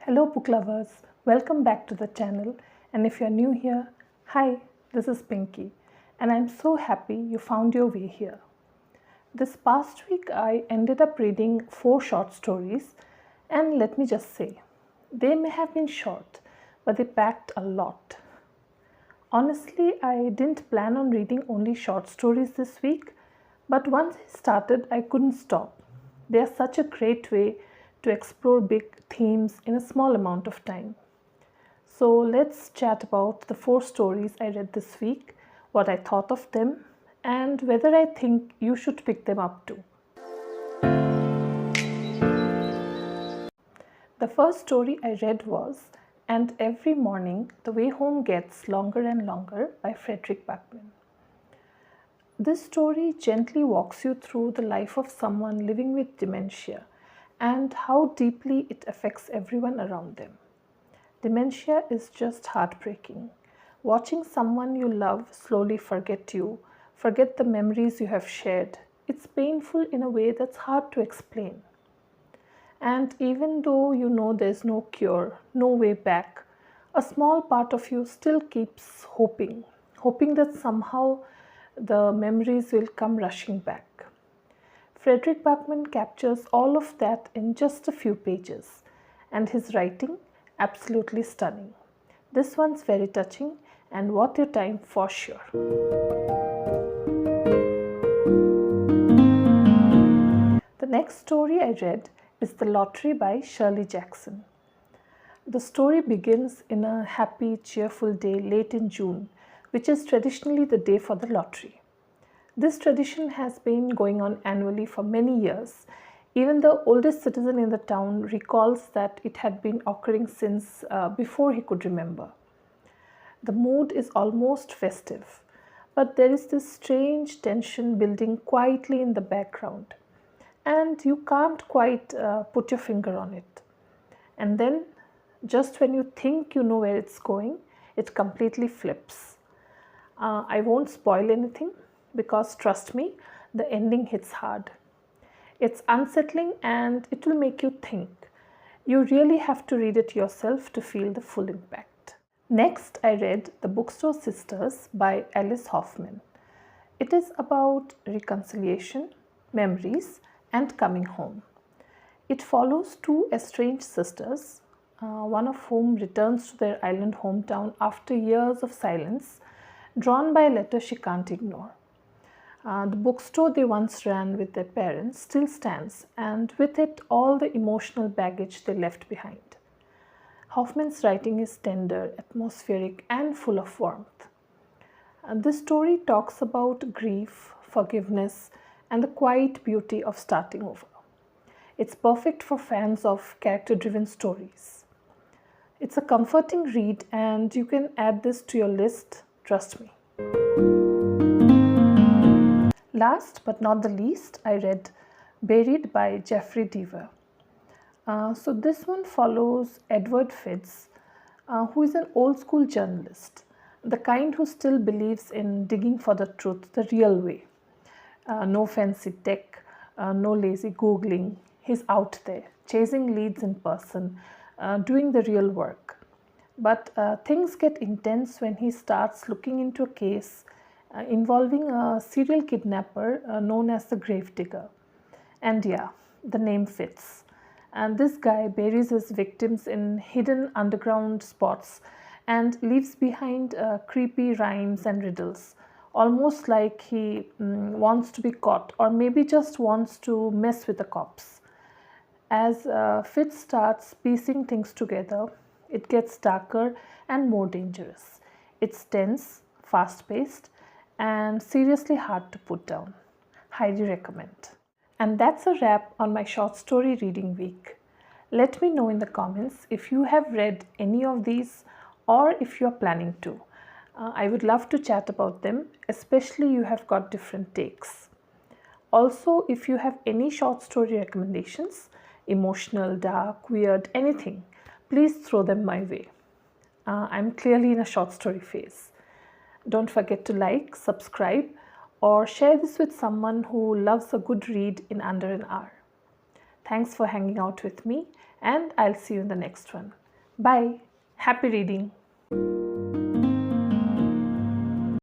Hello book lovers, welcome back to the channel, and if you're new here, hi, this is Pinky and I'm so happy you found your way here. This past week I ended up reading 4 short stories, and let me just say, they may have been short, but they packed a lot. Honestly, I didn't plan on reading only short stories this week, but once I started, I couldn't stop. They are such a great way to explore big themes in a small amount of time. So let's chat about the 4 stories I read this week, what I thought of them, and whether I think you should pick them up too. The first story I read was And Every Morning the Way Home Gets Longer and Longer by Frederick Backman. This story gently walks you through the life of someone living with dementia and how deeply it affects everyone around them. Dementia is just heartbreaking. Watching someone you love slowly forget you, forget the memories you have shared, it's painful in a way that's hard to explain. And even though you know there's no cure, no way back, a small part of you still keeps hoping that somehow the memories will come rushing back. Frederick Backman captures all of that in just a few pages, and his writing absolutely stunning. This one's very touching and worth your time for sure. The next story I read is The Lottery by Shirley Jackson. The story begins in a happy, cheerful day late in June, which is traditionally the day for the lottery. This tradition has been going on annually for many years. Even the oldest citizen in the town recalls that it had been occurring since before he could remember. The mood is almost festive, but there is this strange tension building quietly in the background, and you can't quite put your finger on it. And then, just when you think you know where it's going, it completely flips. I won't spoil anything, because trust me, the ending hits hard. It's unsettling and it will make you think. You really have to read it yourself to feel the full impact. Next, I read The Bookstore Sisters by Alice Hoffman. It is about reconciliation, memories, and coming home. It follows 2 estranged sisters, one of whom returns to their island hometown after years of silence, drawn by a letter she can't ignore. The bookstore they once ran with their parents still stands, and with it all the emotional baggage they left behind. Hoffman's writing is tender, atmospheric, and full of warmth. This story talks about grief, forgiveness, and the quiet beauty of starting over. It's perfect for fans of character-driven stories. It's a comforting read, and you can add this to your list, trust me. Last but not the least, I read Buried by Jeffrey Deaver. So this one follows Edward Fitz, who is an old school journalist, the kind who still believes in digging for the truth the real way. No fancy tech, no lazy Googling. He's out there, chasing leads in person, doing the real work. But things get intense when he starts looking into a case involving a serial kidnapper known as the Gravedigger. And yeah, the name fits. And this guy buries his victims in hidden underground spots and leaves behind creepy rhymes and riddles, almost like he wants to be caught, or maybe just wants to mess with the cops. As Fitz starts piecing things together, it gets darker and more dangerous. It's tense, fast-paced, and seriously hard to put down. Highly recommend. And that's a wrap on my short story reading week. Let me know in the comments if you have read any of these or if you are planning to. I would love to chat about them, especially you have got different takes. Also, if you have any short story recommendations, emotional, dark, weird, anything, please throw them my way. I'm clearly in a short story phase. Don't forget to like, subscribe, or share this with someone who loves a good read in under an hour. Thanks for hanging out with me, and I'll see you in the next one. Bye. Happy reading.